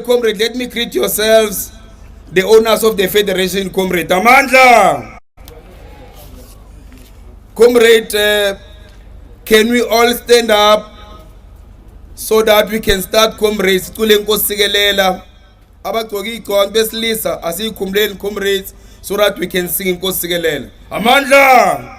Comrade, let me greet yourselves, the owners of the Federation, Comrade. Amandla! Comrade, can we all stand up so that we can start, comrades? Comrades, so that we can sing Nkosigelela. Amandla!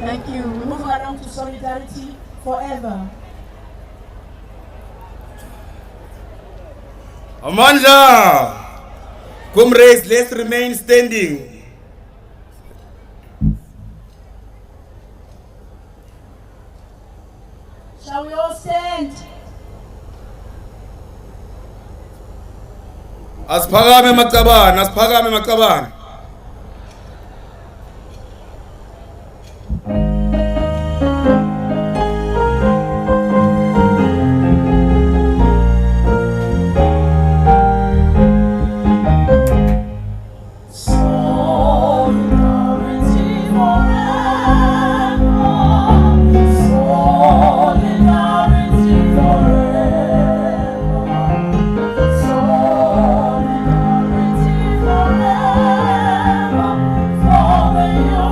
Thank you. We move along to solidarity forever. Amandla! Comrades, let's remain standing. Shall we all stand? Asiphakame macabana, asiphakame macabana. Forever, forever, forever.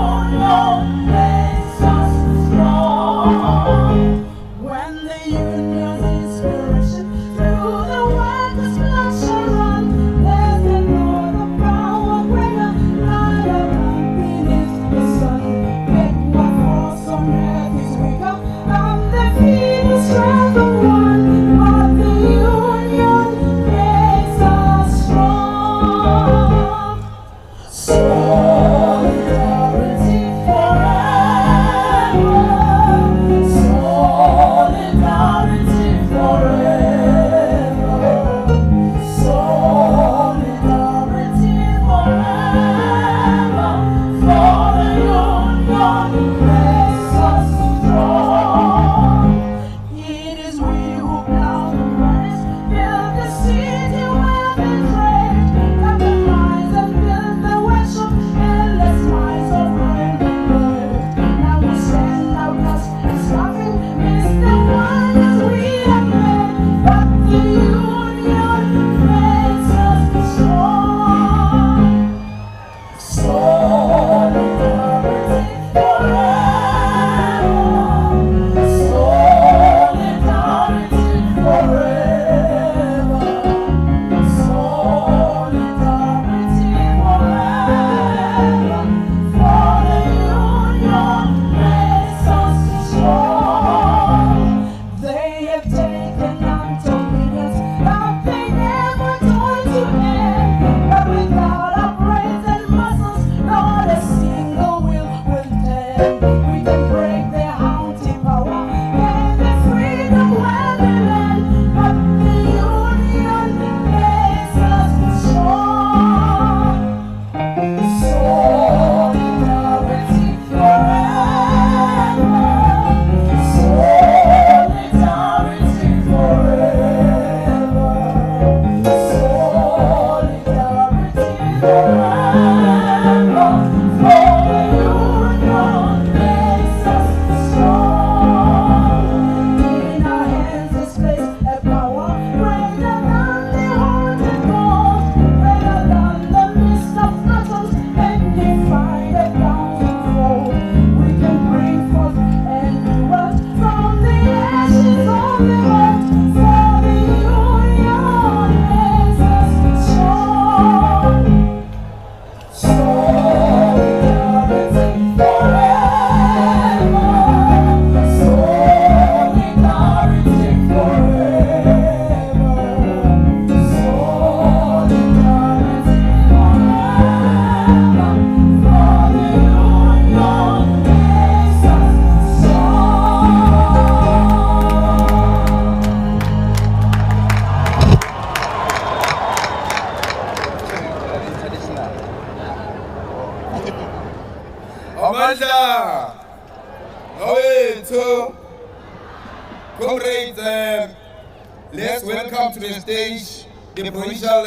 Amandla. Awethu. Comrades, let's welcome to the stage the provincial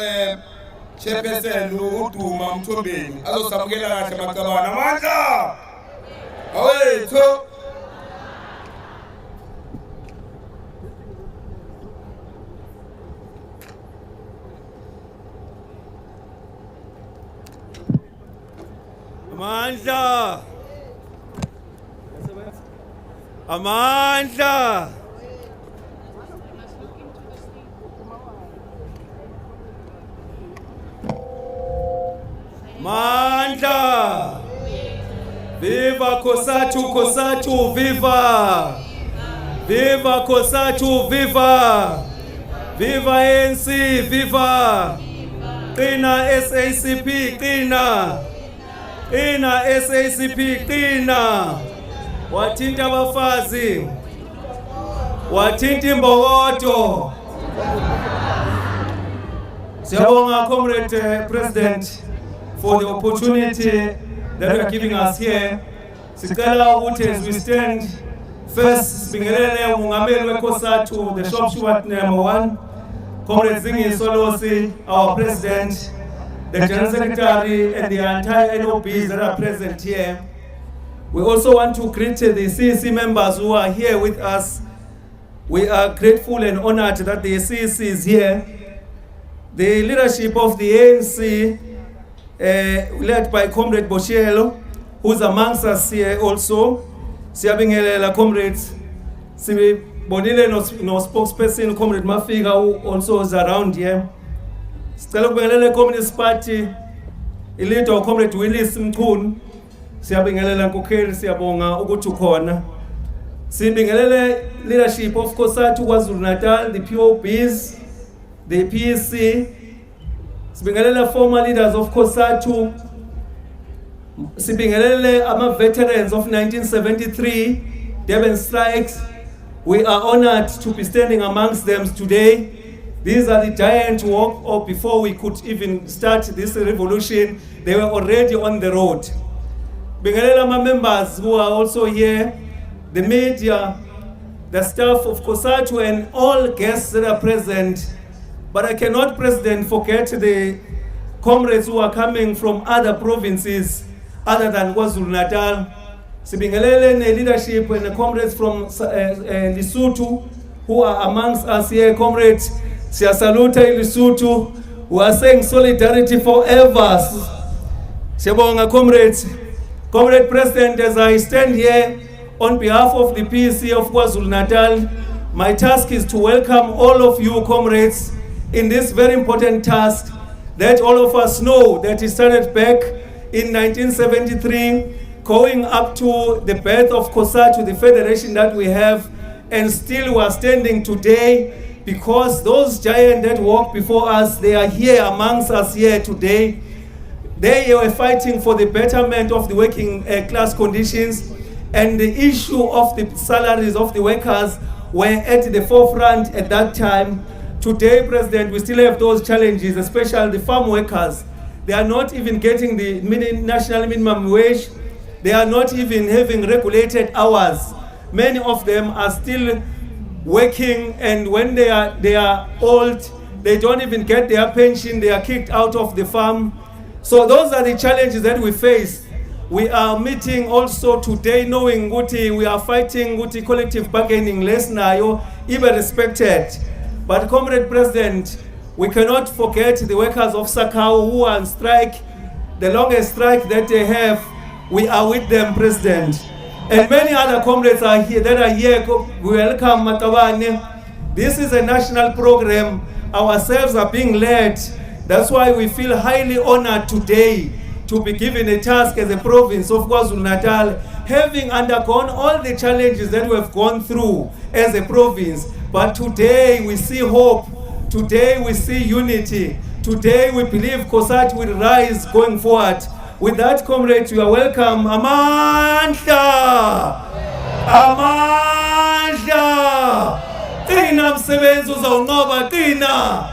chairperson uDuma Mthombeni. Azosamukela kahle Macabana. Amandla. Awethu. Amandla. Amandla. Amandla. Viva COSATU, COSATU, viva. Viva COSATU, viva. Viva ANC, viva. Qina SACP, qina. Qina SACP, qina. Wathinta abafazi. Wathinta imbokodo. Siyabonga Comrade President for the opportunity that you are giving us here. Sicela ukuthi as we stand first sibingelele umongameli weCOSATU, the shop steward number 1, Comrade Zingi Solosi, our president, the General Secretary and the entire NOBs that are present here. We also want to greet the CEC members who are here with us. We are grateful and honored that the CEC is here. The leadership of the ANC, led by Comrade Boshelo, who's amongst us here also. Siyabingelela comrades. Sibonile no spokesperson, Comrade Mafiga, who also is around here. Sicela ukubingelela Communist Party, leader Comrade Willis Mkhunu. Siyabingelela nkokheli, siyabonga ukuthi ukhona. Sibingelele leadership of COSATU KwaZulu Natal, the POBs, the PEC. Sibingelele former leaders of COSATU. Sibingelele ama veterans of 1973 Durban strikes. We are honored to be standing amongst them today. These are the giant work, or before we could even start this revolution, they were already on the road. Bingelela my members who are also here, the media, the staff of COSATU and all guests that are present. But I cannot, President, forget the comrades who are coming from other provinces other than KwaZulu Natal. Sibingelele ne leadership and the comrades from Lesotho who are amongst us here. Comrades, siyasaluta Lesotho, who are saying solidarity forever. Siyabonga comrades. Comrade President, as I stand here on behalf of the PEC of KwaZulu Natal, my task is to welcome all of you comrades in this very important task that all of us know that it started back in 1973, going up to the birth of COSATU, the federation that we have, and still we are standing today because those giants that walked before us, they are here amongst us here today. They were fighting for the betterment of the working class conditions, and the issue of the salaries of the workers were at the forefront at that time. Today, President, we still have those challenges, especially the farm workers. They are not even getting the national minimum wage. They are not even having regulated hours. Many of them are still working, and when they are old, they don't even get their pension. They are kicked out of the farm. So those are the challenges that we face. We are meeting also today knowing Guti, we are fighting Guti collective bargaining less nayo, even respected. But Comrade President, we cannot forget the workers of Sakau who are on strike, the longest strike that they have. We are with them, President. And many other comrades are here that are here. We welcome Matabane. This is a national program. Ourselves are being led. That's why we feel highly honored today to be given a task as a province of KwaZulu Natal, having undergone all the challenges that we have gone through as a province. But today we see hope. Today we see unity. Today we believe COSATU will rise going forward. With that, comrades, you are welcome. Amandla! Amandla! Qina msebenzi uzonqoba, qina!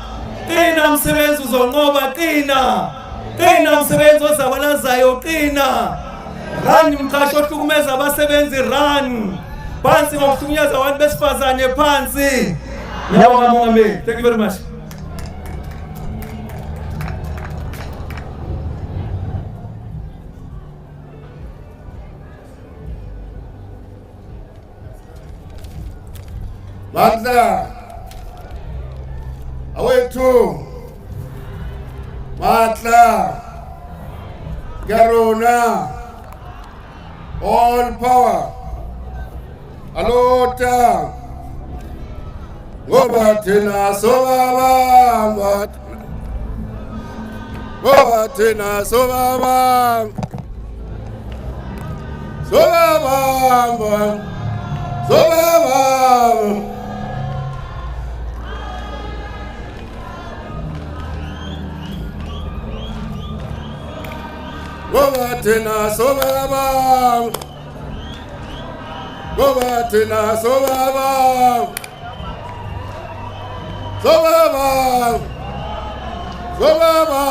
Qina msebenzi uzonqoba, qina! Qina msebenzi ozabalazayo, qina! run mqashi ohlukumeza abasebenzi, run phansi ngokuhlukunyezwa abantu besifazane phansi. Ngiyabonga Mongameli. Thank you very much. Matla, awethu, Matla, Garona, all power, Alota, Gobatina, Sobaba, Gobatina, Sobaba, Sobaba, Sobaba. Gobatina sobaba, Gobatina sobaba, sobaba, sobaba.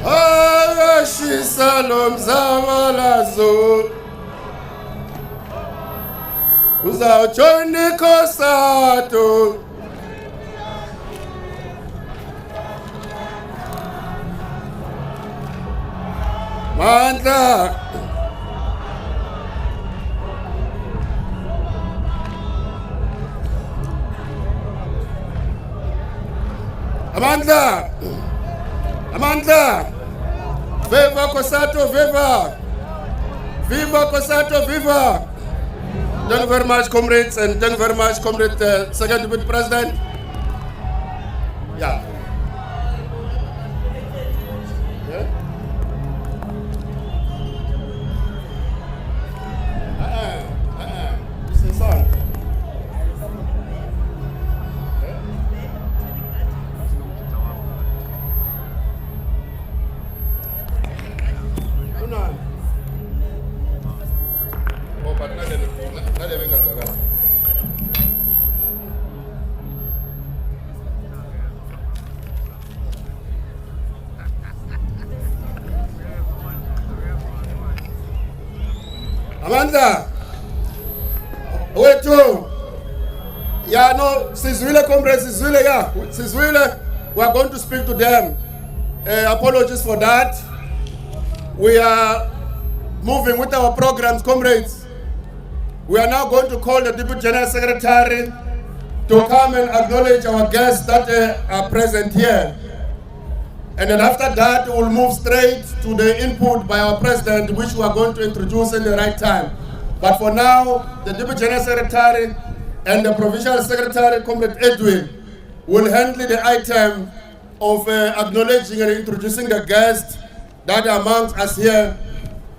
Ayashisa lomzamalazo, uzawujoyina COSATU. Mandla, Amandla, Amandla, viva COSATU, viva, viva COSATU, viva. Thank you very much, comrades, and thank you very much, comrade Second Deputy President. Yeah. Amanda, wethu, yeah, no, Sizwile, comrades, Sizwile, yeah, Sizwile, we are going to speak to them. Apologies for that. We are moving with our programs, comrades. We are now going to call the Deputy General Secretary to come and acknowledge our guests that are present here. And then after that, we'll move straight to the input by our president, which we are going to introduce in the right time. But for now, the Deputy General Secretary and the Provincial Secretary, Comrade Edwin, will handle the item of acknowledging and introducing the guests that are amongst us here.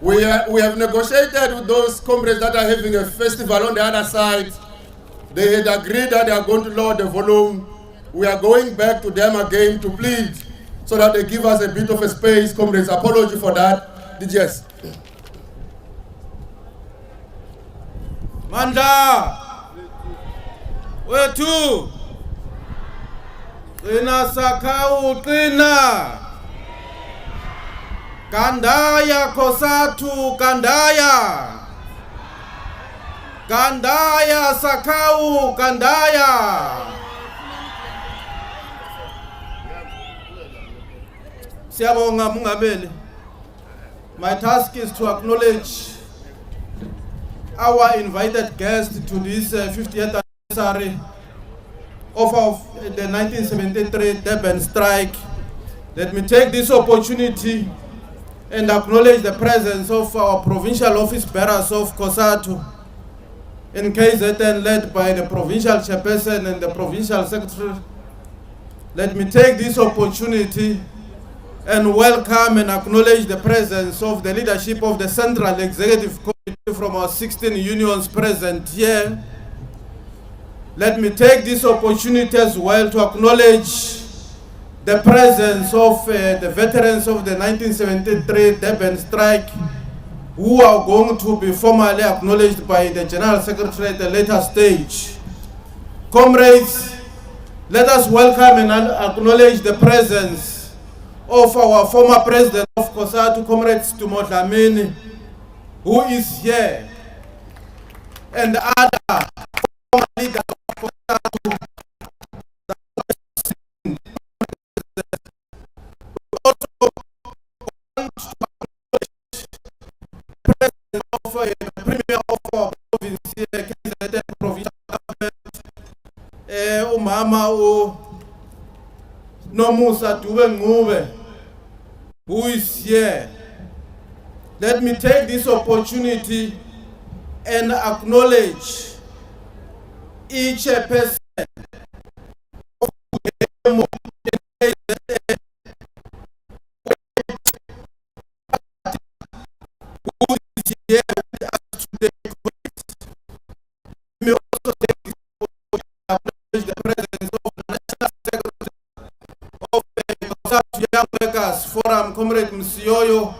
We have negotiated with those comrades that are having a festival on the other side. They had agreed that they are going to lower the volume. We are going back to them again to plead so that they give us a bit of a space. Comrades, apology for that. DJs. Manda, wethu, qina sakhawu qina, Kandaya COSATU Kandaya, Kandaya sakhawu Kandaya. Siyabonga Mongameli. My task is to acknowledge our invited guests to this 50th anniversary of the 1973 Durban strike. Let me take this opportunity and acknowledge the presence of our provincial office bearers of COSATU in KZN, led by the provincial chairperson and the provincial secretary. Let me take this opportunity and welcome and acknowledge the presence of the leadership of the Central Executive Committee from our 16 unions present here. Let me take this opportunity as well to acknowledge the presence of the veterans of the 1973 Durban strike, who are going to be formally acknowledged by the General Secretary at a later stage. Comrades, let us welcome and acknowledge the presence of our former president of COSATU, Comrade Stumo Dlamini, who is here, and other former leaders of COSATU. The Premier of our province here, provincial government, Umama Nomusa Ngube, who is here. Let me take this opportunity and acknowledge each person who is here with us today. Let me also take this opportunity to acknowledge the presence of the National Secretary of the COSATU Young Workers Forum, Comrade Msioyo,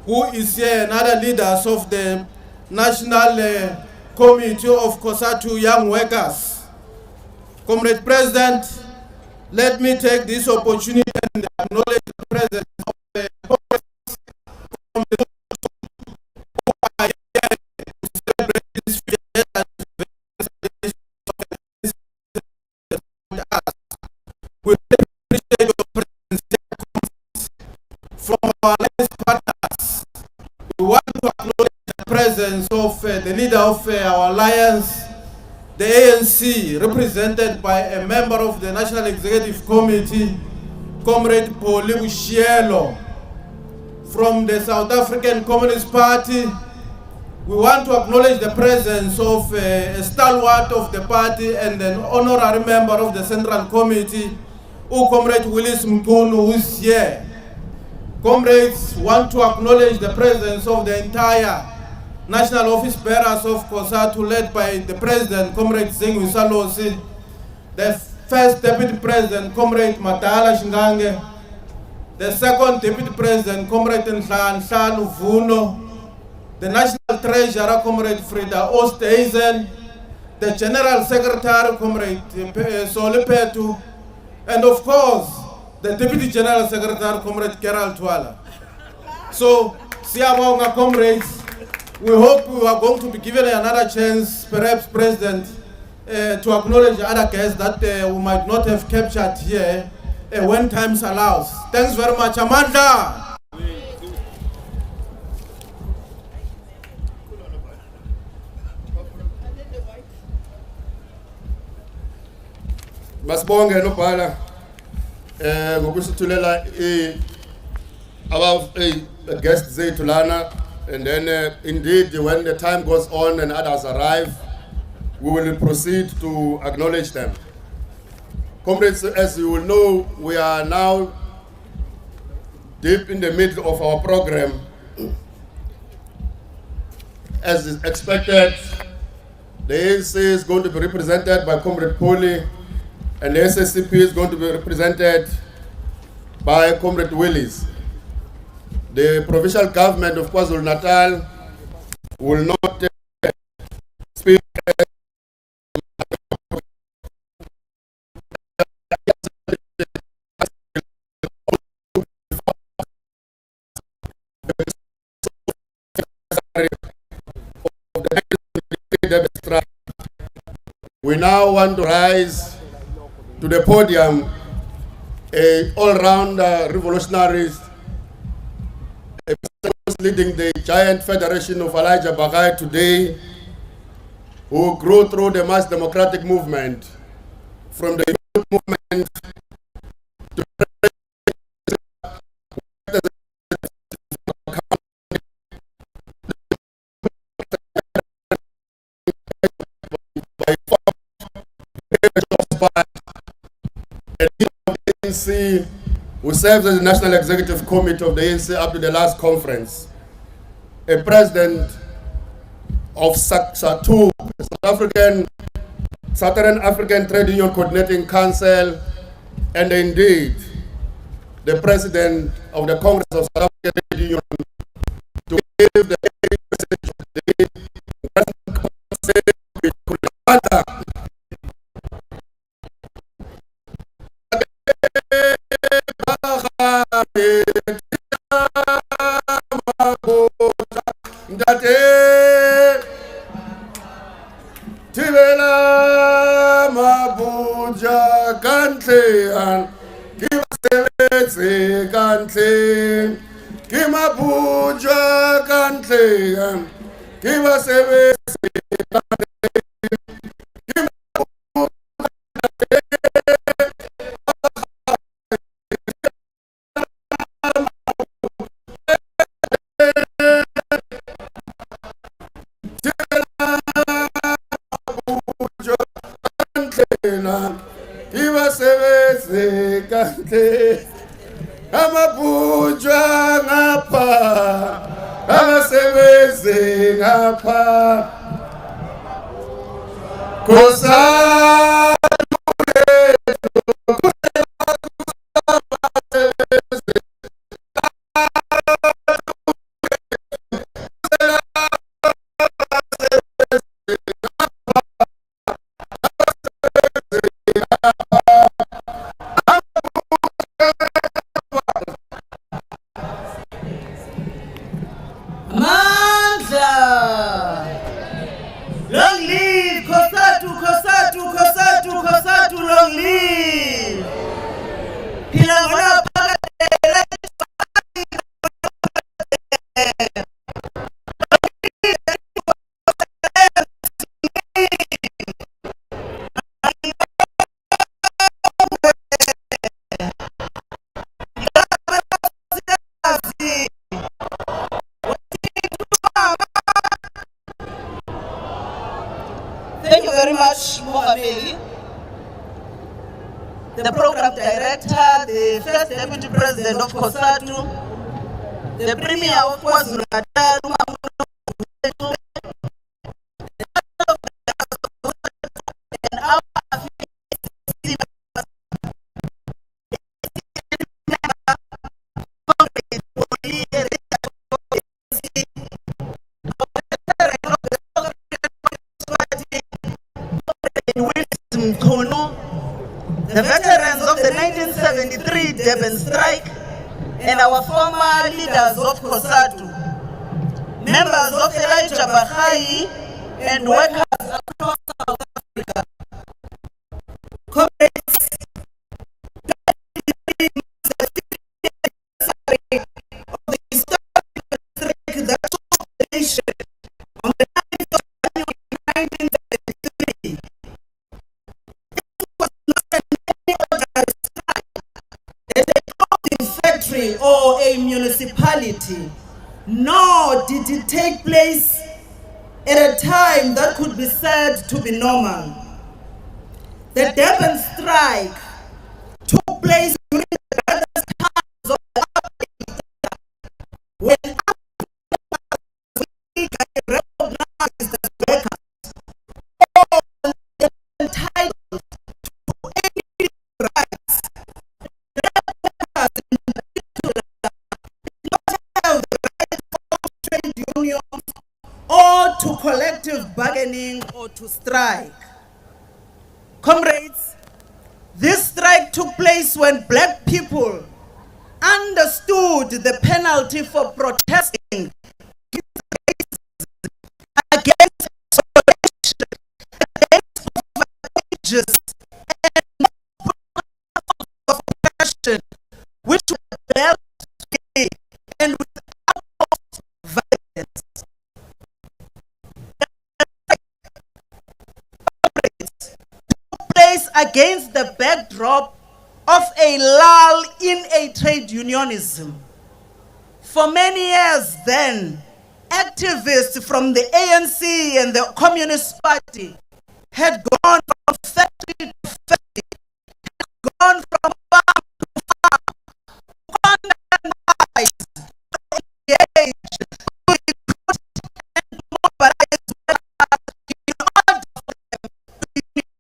who is here, and other leaders of the National Committee of COSATU Young Workers. Comrade President, let me take this opportunity and acknowledge the presence of the from the who are here to celebrate this fifth we appreciate your presence from our alliance partners. We want to acknowledge the presence of the leader of our alliance, the ANC, represented by a member of the National Executive Committee, Comrade Pauli Bushielo. From the South African Communist Party, we want to acknowledge the presence of a stalwart of the party and an honorary member of the Central Committee, Comrade Willis Mpunu, who is here. Comrades, want to acknowledge the presence of the entire National Office Bearers of COSATU, led by the President, Comrade Zingwi Salosi, the First Deputy President, Comrade Matala Shingange, the Second Deputy President, Comrade Nhlanu Vuno, the National Treasurer, Comrade Frida Oosthuizen, the General Secretary, Comrade Soli Petu, and of course, the Deputy General Secretary, Comrade Gerald Twala. So, Siyabonga, comrades, we hope we are going to be given another chance, perhaps, President, to acknowledge other guests that we might not have captured here when time allows. Thanks very much. Amanda! Masibonge nobhala ngokusithulela our guests zethu lana, and then indeed when the time goes on and others arrive, we will proceed to acknowledge them. Comrades, as you will know, we are now deep in the middle of our program. As is expected, the ANC is going to be represented by Comrade Pauli, and the SACP is going to be represented by Comrade Willis. The provincial government of KwaZulu-Natal will not speak We now want to rise to the podium a all-round revolutionaries, a person who's leading the giant federation of Elijah Bagai today, who grew through the mass democratic movement, from the youth movement to ANC, who serves as the National Executive Committee of the ANC up to the last conference, a president of COSATU, Southern African Trade Union Coordinating Council, and indeed the president of the Congress of South African Trade Union, to give the message of the day. Ndate Tibela Mabuja Kantle and Kibasebetse Kantle Kimabuja Kantle and Kibasebetse Amabujwa ngapha abasebenzi ngapha COSATU Long live COSATU, COSATU, COSATU, COSATU, long live. Thank you very much, Mohamedi, the program director, the first deputy president of COSATU, the premier of KwaZulu-Natal, and our the veterans of the 1973 Durban strike, and our former leaders of COSATU, members of Elijah Bahai, and workers across South Africa. Comrades, of the historic strike that took place on the 9th of January 1973. Factory or a municipality, nor did it take place at a time that could be said to be normal. The Durban strike took place during the darkest times of the apartheid era, when Africans were recognized as workers, all entitled to any rights. Or to collective bargaining or to strike. Comrades, this strike took place when black people understood the penalty for protesting against isolation, against wages, and of oppression, which were belt and without violence. Against the backdrop of a lull in a trade unionism. For many years then, activists from the ANC and the Communist Party had gone from factory to factory, had gone from farm to farm, to organize, to engage, to recruit, and to mobilize workers in order for them to unionize.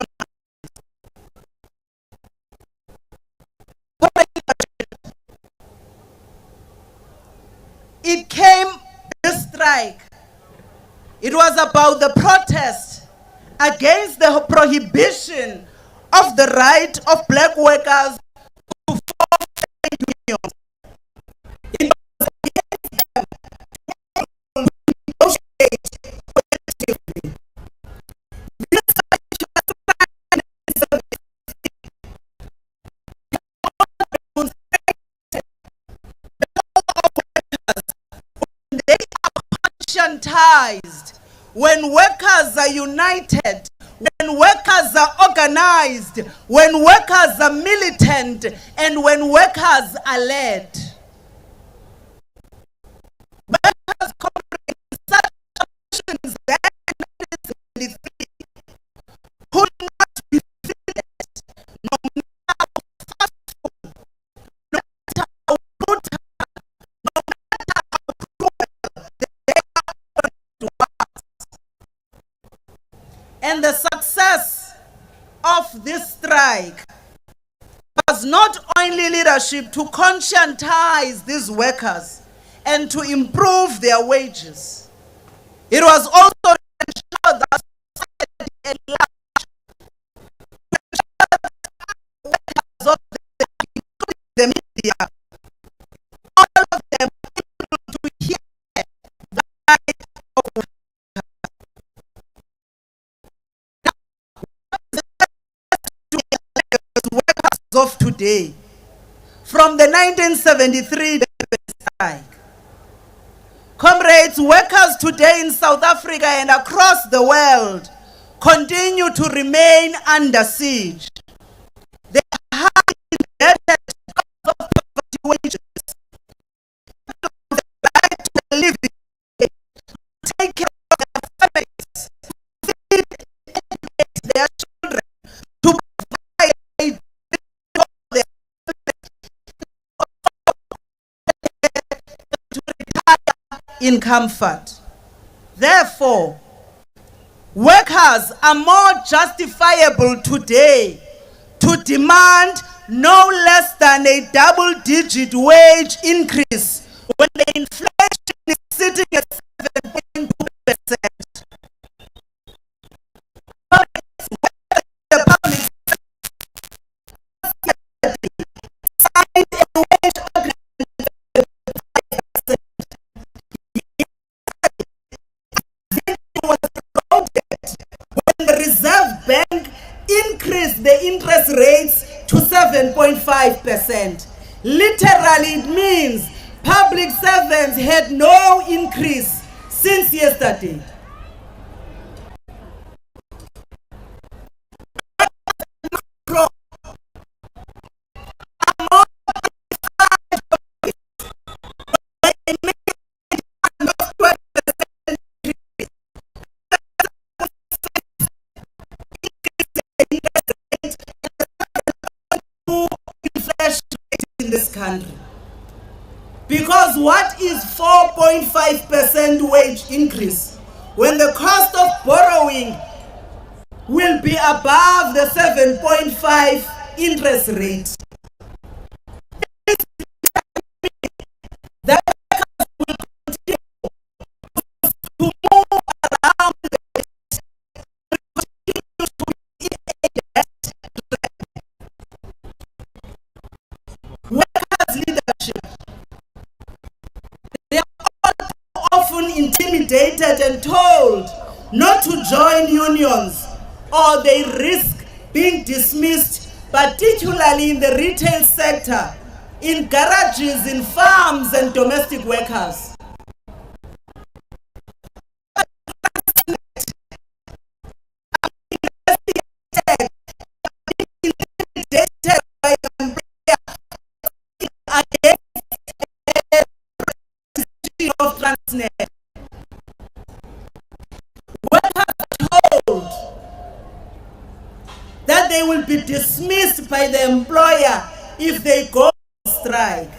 It came, this strike, it was about the protest against the prohibition of the right of black workers to form trade unions. It was against them conscientized, when workers are united, when workers are organized, when workers are militant, and when workers are led. Workers comrades in such actions then in 1973 could not be defeated, no matter how forceful, no matter how brutal, no matter how cruel they are to us. And the success of this strike was not only leadership to conscientize these workers and to improve their wages. It was also to ensure that society at large, workers of the media, all of them able to hear the right of workers. Workers of today, from the 1973 strike. Comrades, workers today in South Africa and across the world continue to remain under siege. They are highly indebted because of poverty wages, the right to a living, to take care of their families, to feed and educate their children, to provide for their to retire in comfort. Therefore, workers are more justifiable today to demand no less than a double-digit wage increase when the inflation is sitting at 7.2%. The public signed a wage agreement was promoted when the Reserve Bank increased the interest rates to 7.5%. Literally, it means public servants had no increase since yesterday. In this country, because what is 4.5% wage increase when the cost of borrowing will be above the 7.5 interest rate? That will continue to move around the continue to be workers' leadership. They are all often intimidated and told not to join unions, or they risk being dismissed, particularly in the retail sector, in garages, in farms, and domestic workers. Of Transnet. Workers are told that they will be dismissed by the employer if they go on strike.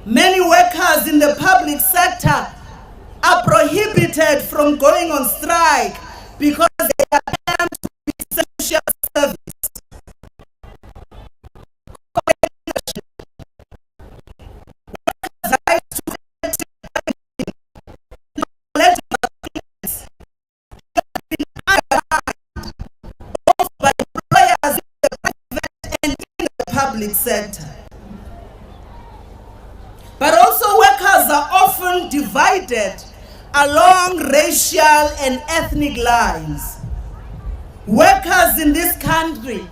Many workers in the public sector are prohibited from going on strike because they are termed to be essential service. Public sector. But also workers are often divided along racial and ethnic lines. Workers in this country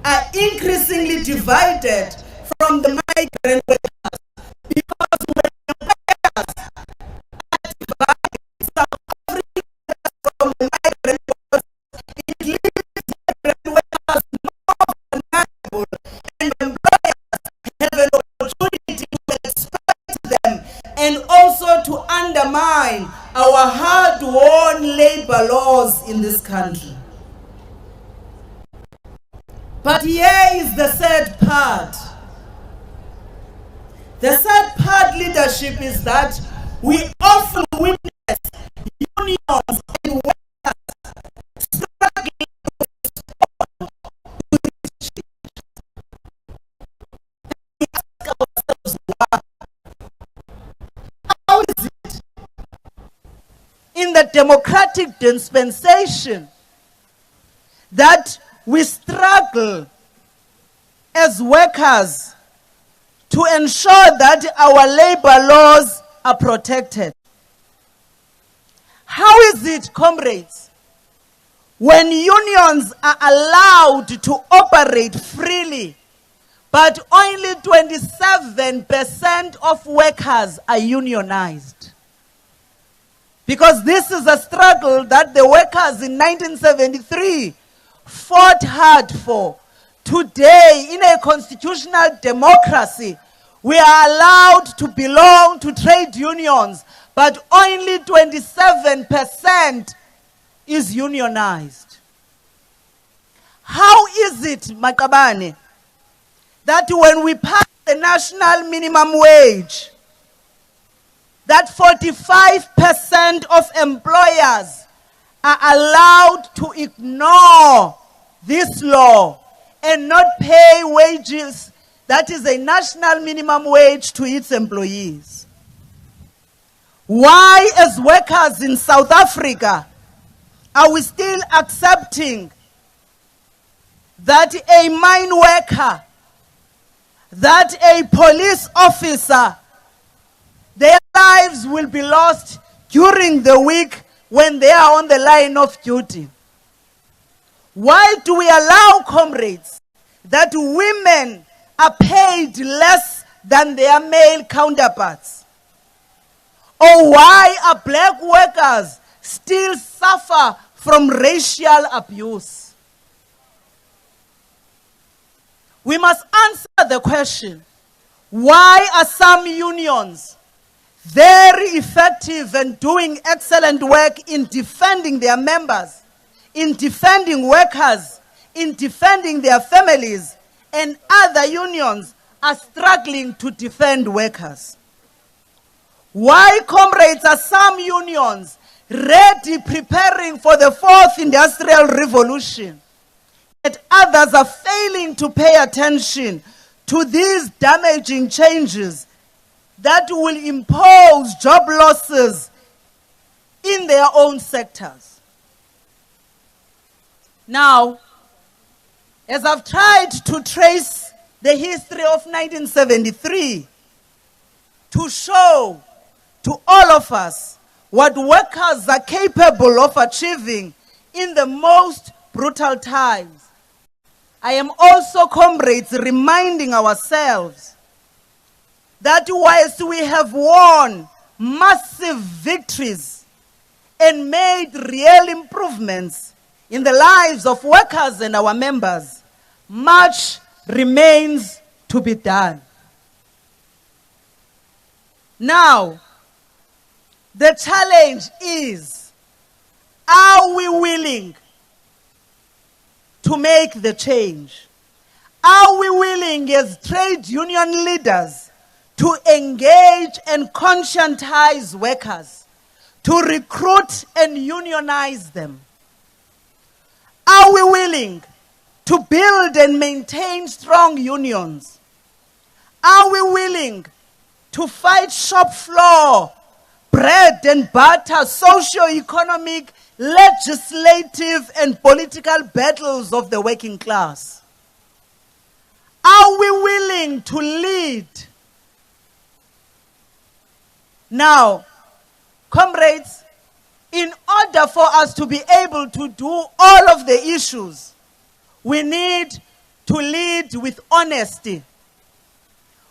are increasingly divided from the migrant workers because when the workers are divided, undermine our hard-won labor laws in this country. But here is the sad part. The sad part, leadership, is that we often witness unions and workers struggling to respond to this change. We ask ourselves why. How is it in the democratic dispensation that we struggle as workers to ensure that our labor laws are protected? How is it, comrades, when unions are allowed to operate freely, but only 27% of workers are unionized? Because this is a struggle that the workers in 1973 fought hard for. Today, in a constitutional democracy, we are allowed to belong to trade unions, but only 27% is unionized. How is it, Makabane, that when we pass the national minimum wage, that 45% of employers are allowed to ignore this law and not pay wages that is a national minimum wage to its employees? Why, as workers in South Africa, are we still accepting that a mine worker, that a police officer, their lives will be lost during the week when they are on the line of duty? Why do we allow, comrades, that women are paid less than their male counterparts? Or why are black workers still suffer from racial abuse? We must answer the question, why are some unions very effective and doing excellent work in defending their members, in defending workers, in defending their families, and other unions are struggling to defend workers? Why, comrades, are some unions ready, preparing for the fourth industrial revolution, yet others are failing to pay attention to these damaging changes that will impose job losses in their own sectors? Now, as I've tried to trace the history of 1973 to show to all of us what workers are capable of achieving in the most brutal times, I am also, comrades, reminding ourselves that whilst we have won massive victories and made real improvements in the lives of workers and our members, much remains to be done. Now, the challenge is, are we willing to make the change? Are we willing as trade union leaders to engage and conscientize workers, to recruit and unionize them? Are we willing to build and maintain strong unions? Are we willing to fight shop floor, bread and butter, socio-economic, legislative and political battles of the working class? Are we willing to lead? Now, comrades, in order for us to be able to do all of the issues, we need to lead with honesty.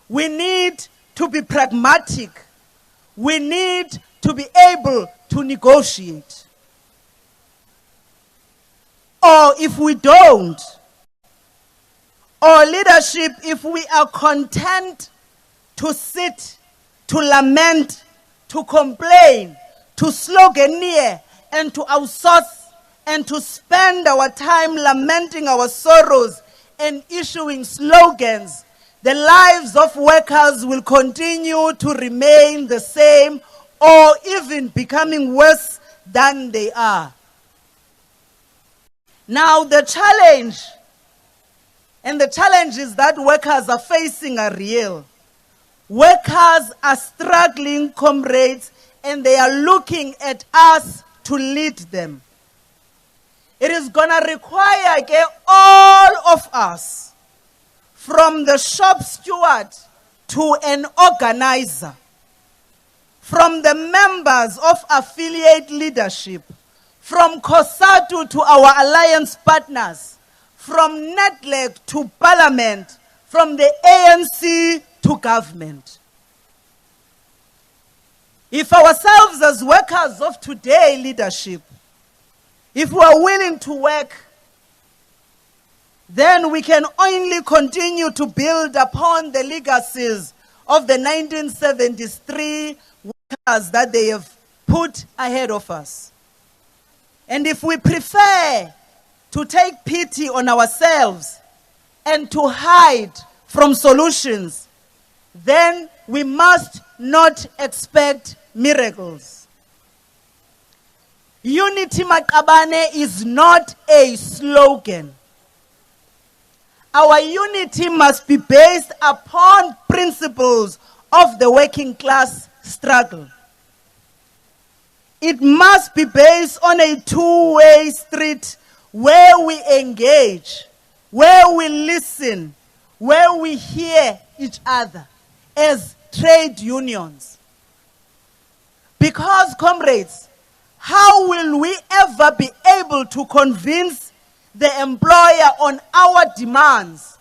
We need to be pragmatic. We need to be able to negotiate. Or if we don't, or leadership, if we are content to sit, to lament, to complain, to sloganeer and to outsource and to spend our time lamenting our sorrows and issuing slogans, the lives of workers will continue to remain the same or even becoming worse than they are. Now the challenges that workers are facing are real. Workers are struggling, comrades, and they are looking at us to lead them. It is going to require all of us, from the shop steward to an organizer, from the members of affiliate leadership, from COSATU to our alliance partners, from NETLEC to Parliament, from the ANC to government. If ourselves as workers of today leadership, if we are willing to work, then we can only continue to build upon the legacies of the 1973 workers that they have put ahead of us. And if we prefer to take pity on ourselves and to hide from solutions, then we must not expect miracles. Unity Makabane is not a slogan. Our unity must be based upon principles of the working class struggle. It must be based on a two-way street where we engage, where we listen, where we hear each other as trade unions. Because, comrades, how will we ever be able to convince the employer on our demands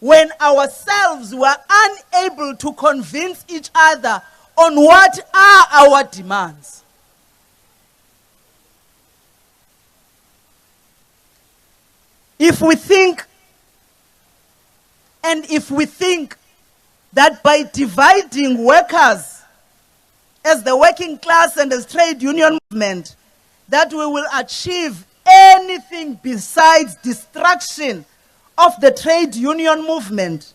when ourselves were unable to convince each other on what are our demands? If we think that by dividing workers as the working class and as trade union movement, that we will achieve anything besides destruction of the trade union movement,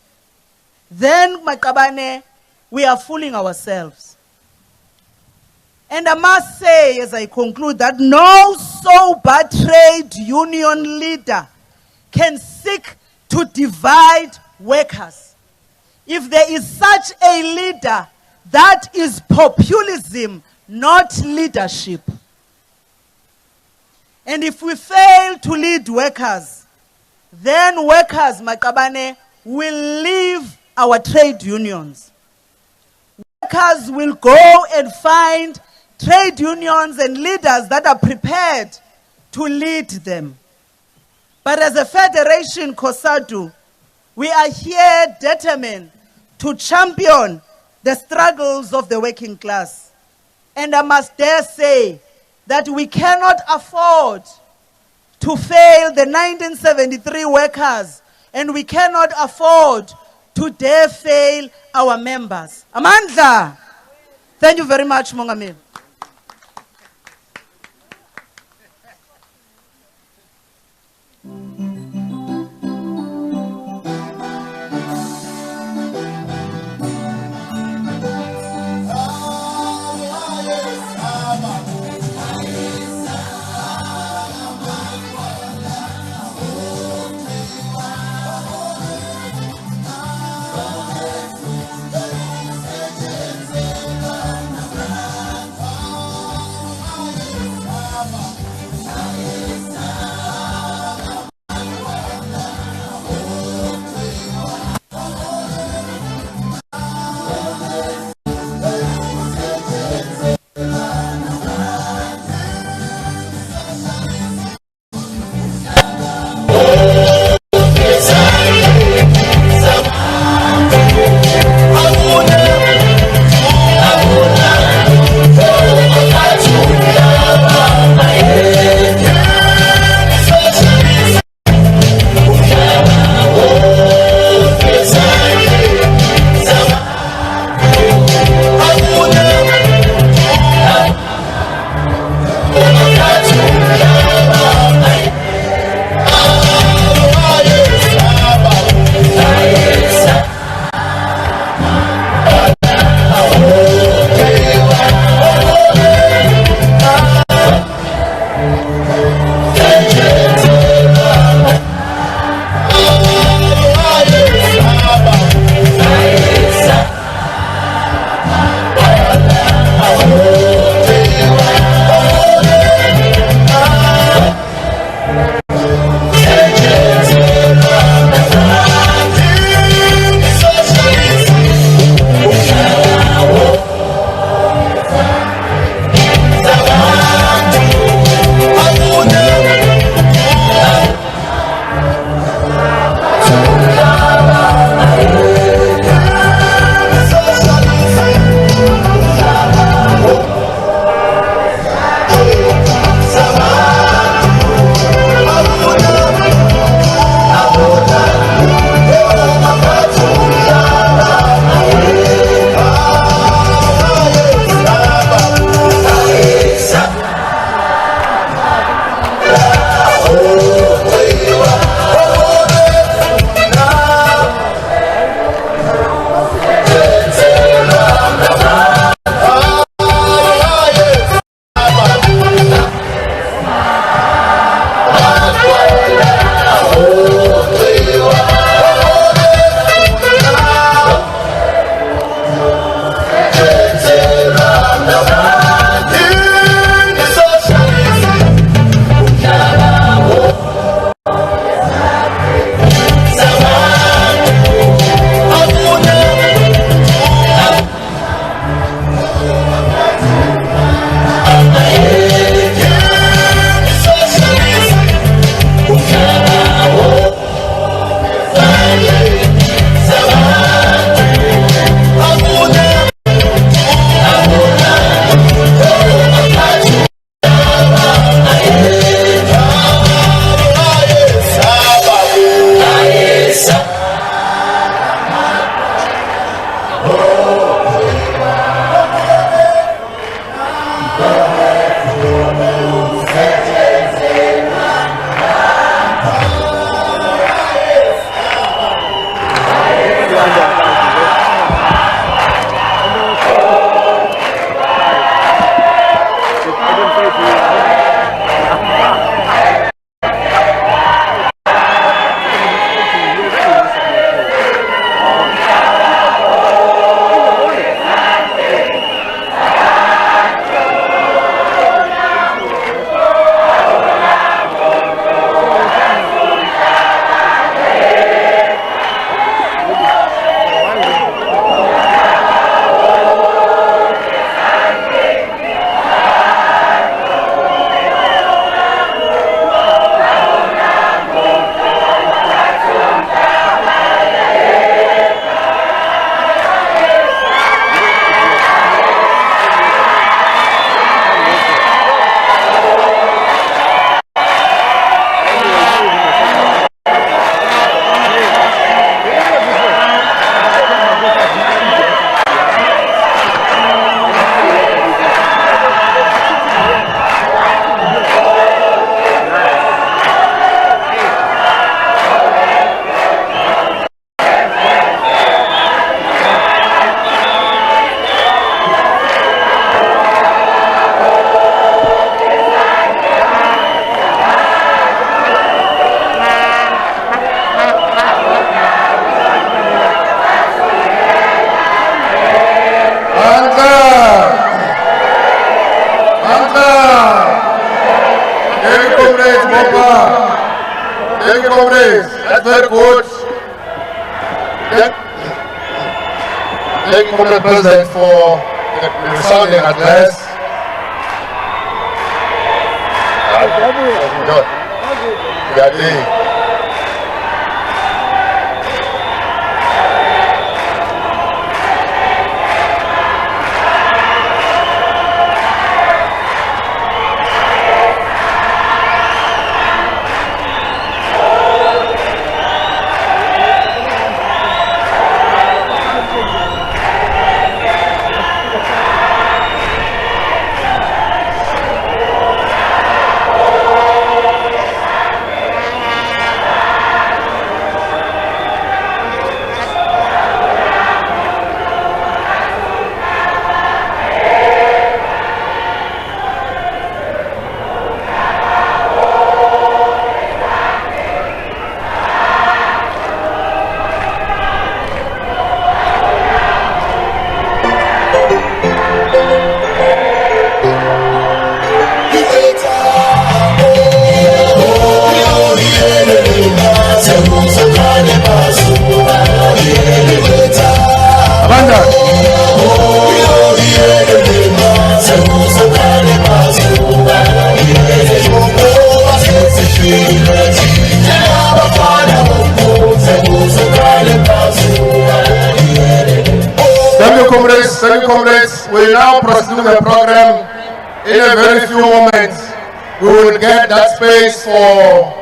then, Makabane, we are fooling ourselves. And I must say, as I conclude, that no sober trade union leader can seek to divide workers. If there is such a leader, that is populism, not leadership. And if we fail to lead workers, then workers, Makabane, will leave our trade unions. Workers will go and find trade unions and leaders that are prepared to lead them. But as a federation, COSATU, we are here determined to champion the struggles of the working class. And I must dare say that we cannot afford to fail the 1973 workers, and we cannot afford to dare fail our members. Amandla! Thank you very much, Mongamil. Thank you, comrades. That's very good. Thank you, Comrade President, for the resounding address. Thank you, comrades. We now proceed with the program. In a very few moments, we will get that space for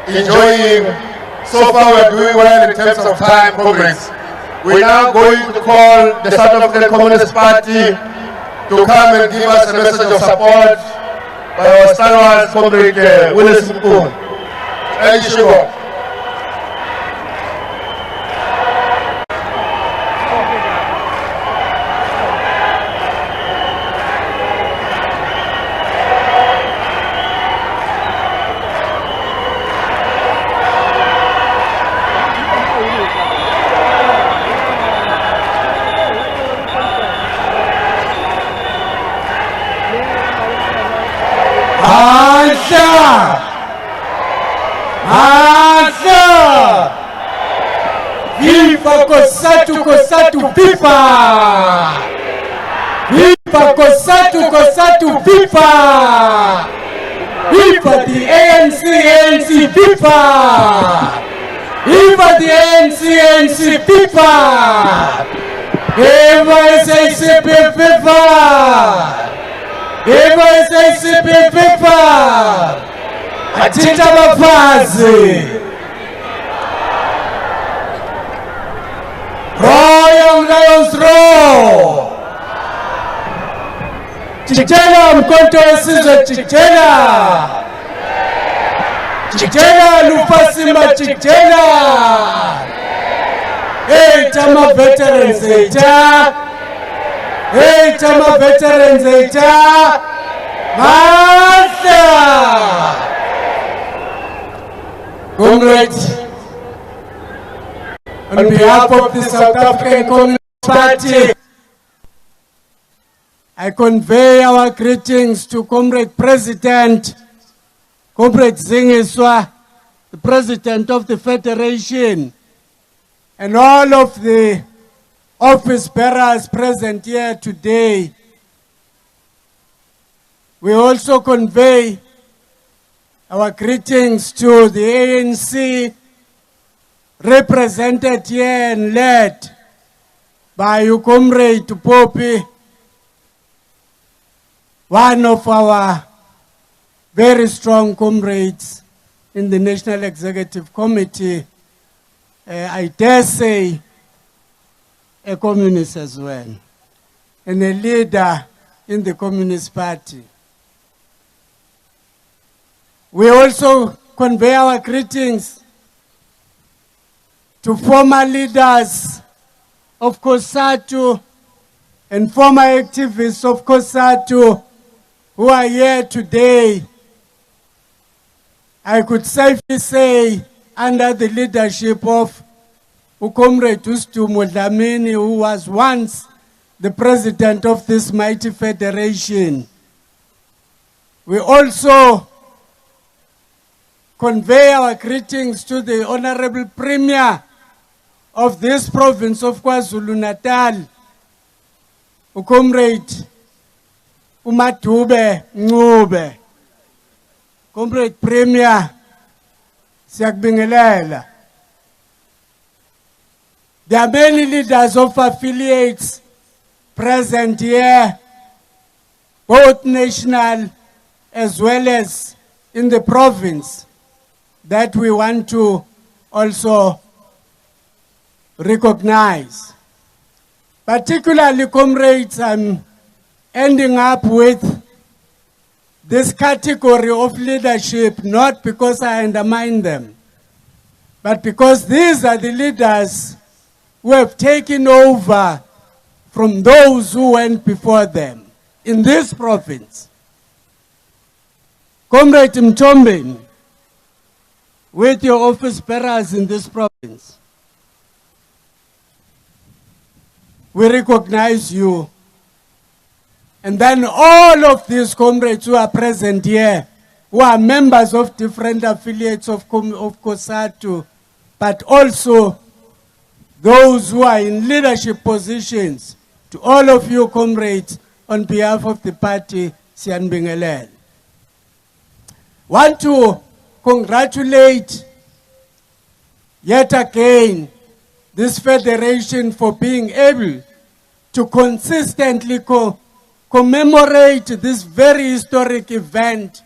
enjoying. So far, we're doing well in terms of time, comrades. We're now going to call the South African Communist Party to come and give us a message of support by our stalwart comrade Willis Mkun. Thank you, Shiva. Viva COSATU, COSATU, viva! Viva COSATU, COSATU, viva! Viva the ANC, ANC, viva! Viva the ANC, ANC, viva! Viva SABC, viva! Viva SABC, viva! Atita Bapazi! Royal Lions Row! Chichela mkonto wesizo chichela! Chichela Lufasimba chichela! Hey Tama veterans eita! Hey Tama veterans eita! On behalf of the South African Communist Party, I convey our greetings to Comrade President, Comrade Zingiswa, the President of the Federation, and all of the office bearers present here today. We also convey our greetings to the ANC, represented here and led by your Comrade Poppy, one of our very strong comrades in the National Executive Committee, I dare say a communist as well, and a leader in the Communist Party. We also convey our greetings to former leaders of COSATU and former activists of COSATU who are here today. I could safely say under the leadership of Comrade Ustu Mudlamini, who was once the president of this mighty federation. We also convey our greetings to the Honorable Premier of this province of KwaZulu-Natal, Comrade Umadube Ncube. Comrade Premier, siyakubingelela. There are many leaders of affiliates present here, both national as well as in the province, that we want to also recognize. Particularly, comrades, I'm ending up with this category of leadership, not because I undermine them, but because these are the leaders who have taken over from those who went before them in this province. Comrade Mtombe, with your office bearers in this province, we recognize you. And then all of these comrades who are present here, who are members of different affiliates of COSATU, but also those who are in leadership positions, to all of you comrades, on behalf of the party, siyanibingelela. Want to congratulate yet again this federation for being able to consistently commemorate this very historic event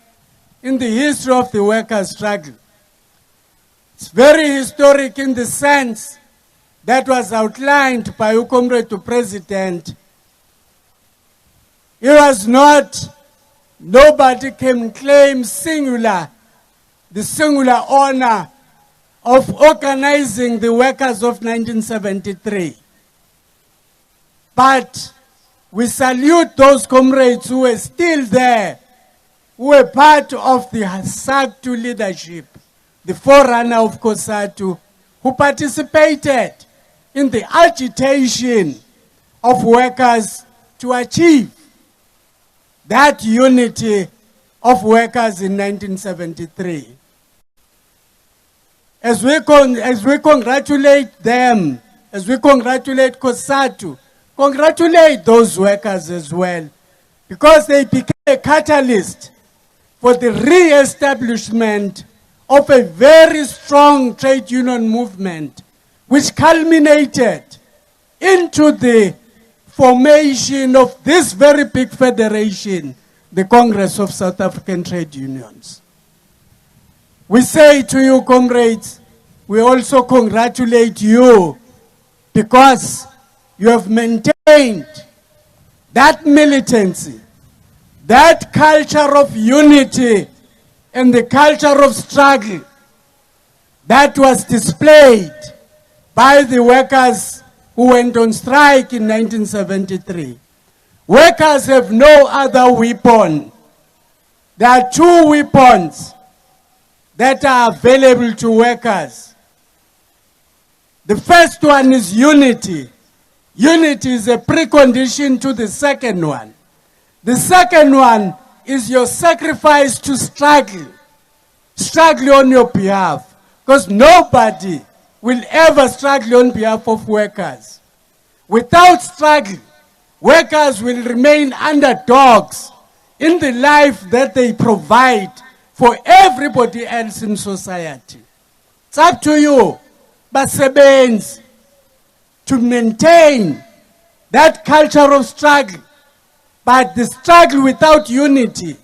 in the history of the workers' struggle. It's very historic in the sense that was outlined by your Comrade to President. It was not, nobody can claim the singular honor of organizing the workers of 1973. But we salute those comrades who were still there, who were part of the SABC leadership, the forerunner of COSATU, who participated in the agitation of workers to achieve that unity of workers in 1973. As we congratulate them, as we congratulate COSATU, congratulate those workers as well, because they became a catalyst for the re-establishment of a very strong trade union movement, which culminated into the formation of this very big federation, the Congress of South African Trade Unions. We say to you, comrades, we also congratulate you because you have maintained that militancy, that culture of unity, and the culture of struggle that was displayed by the workers who went on strike in 1973. Workers have no other weapon. There are two weapons that are available to workers. The first one is unity. Unity is a precondition to the second one. The second one is your sacrifice to struggle. Struggle on your behalf. Because nobody will ever struggle on behalf of workers. Without struggle, workers will remain underdogs in the life that they provide for everybody else in society. It's up to you, basebenzi, to maintain that culture of struggle. But the struggle without unity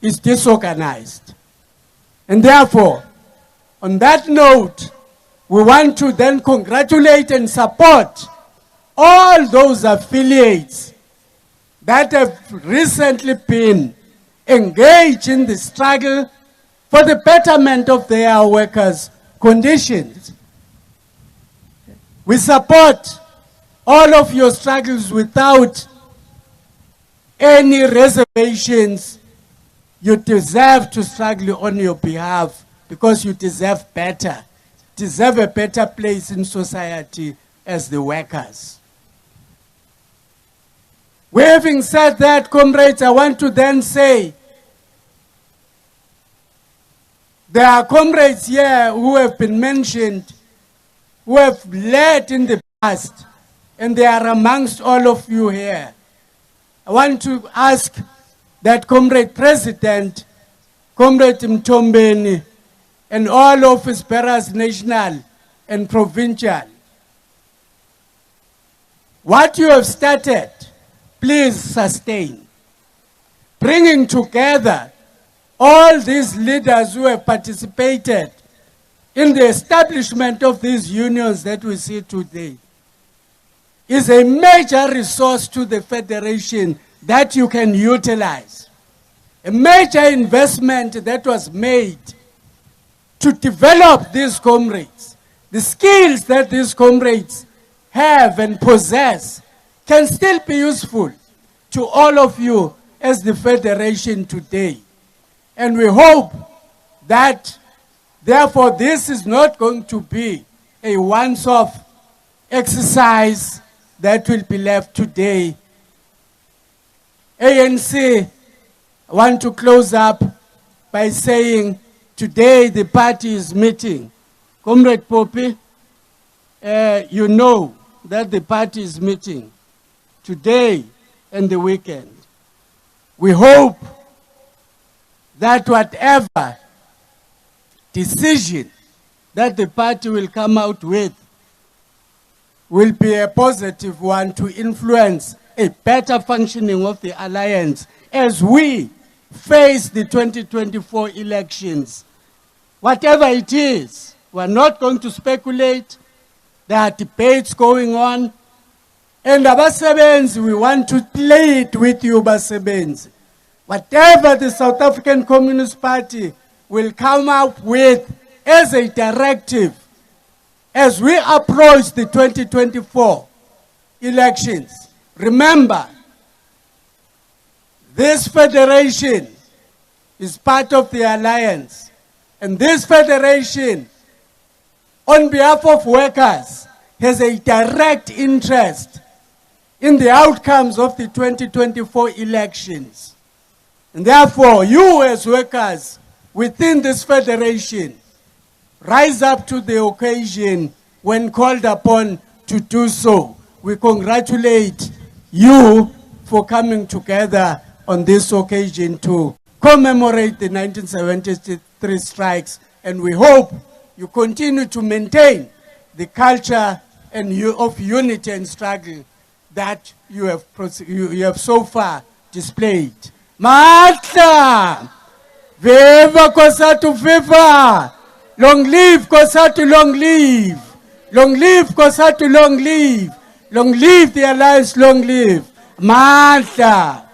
is disorganized. And therefore, on that note, we want to then congratulate and support all those affiliates that have recently been engaged in the struggle for the betterment of their workers' conditions. We support all of your struggles without any reservations. You deserve to struggle on your behalf because you deserve better. Deserve a better place in society as the workers. Having said that, comrades, I want to then say there are comrades here who have been mentioned, who have led in the past, and they are amongst all of you here. I want to ask that Comrade President, Comrade Mtombeni, and all office bearers, national and provincial, what you have started, please sustain. Bringing together all these leaders who have participated in the establishment of these unions that we see today is a major resource to the Federation that you can utilize. A major investment that was made to develop these comrades. The skills that these comrades have and possess can still be useful to all of you as the Federation today. And we hope that, therefore, this is not going to be a once-off exercise that will be left today. ANC, I want to close up by saying today the party is meeting. Comrade Poppy, you know that the party is meeting today and the weekend. We hope that whatever decision that the party will come out with will be a positive one to influence a better functioning of the alliance as we face the 2024 elections. Whatever it is, we're not going to speculate. There are debates going on. And abasebenzi, we want to play it with you, basebenzi. Whatever the South African Communist Party will come up with as a directive as we approach the 2024 elections. Remember, this federation is part of the alliance. And this federation, on behalf of workers, has a direct interest in the outcomes of the 2024 elections. And therefore, you as workers within this federation, rise up to the occasion when called upon to do so. We congratulate you for coming together on this occasion to commemorate the 1973 strikes, and we hope you continue to maintain the culture of unity and struggle that you have so far displayed. Matla! Viva COSATU, viva! Long live COSATU, long live! Long live COSATU, long live! Long live the alliance, long live! Matla!